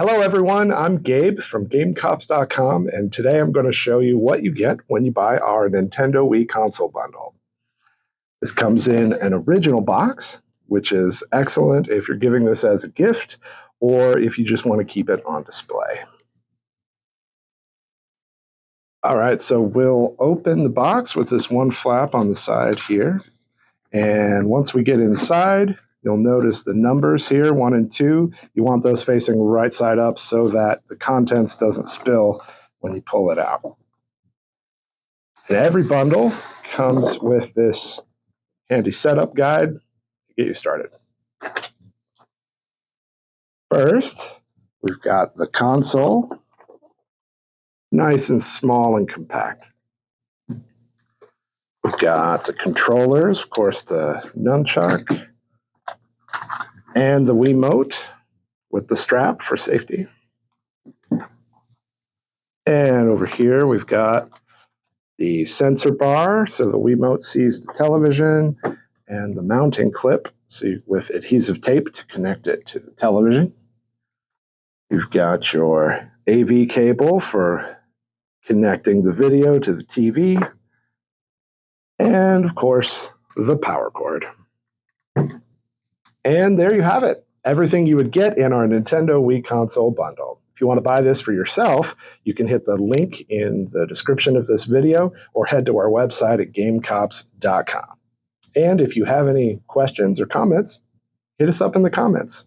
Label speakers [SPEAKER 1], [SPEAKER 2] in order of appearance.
[SPEAKER 1] Hello, everyone. I'm Gabe from GameCops.com, and today I'm going to show you what you get when you buy our Nintendo Wii console bundle. This comes in an original box, which is excellent if you're giving this as a gift or if you just want to keep it on display. All right, so we'll open the box with this one flap on the side here. And once we get inside, you'll notice the numbers here, 1 and 2. You want those facing right side up so that the contents doesn't spill when you pull it out. And every bundle comes with this handy setup guide to get you started. First, we've got the console, nice and small and compact. We've got the controllers, of course, the nunchuck, and the Wiimote with the strap for safety. And over here, we've got the sensor bar, so the Wiimote sees the television, and the mounting clip, with adhesive tape to connect it to the television. You've got your AV cable for connecting the video to the TV, and of course, the power cord. And there you have it. Everything you would get in our Nintendo Wii console bundle. If you want to buy this for yourself, you can hit the link in the description of this video or head to our website at gamecops.com. And if you have any questions or comments, hit us up in the comments.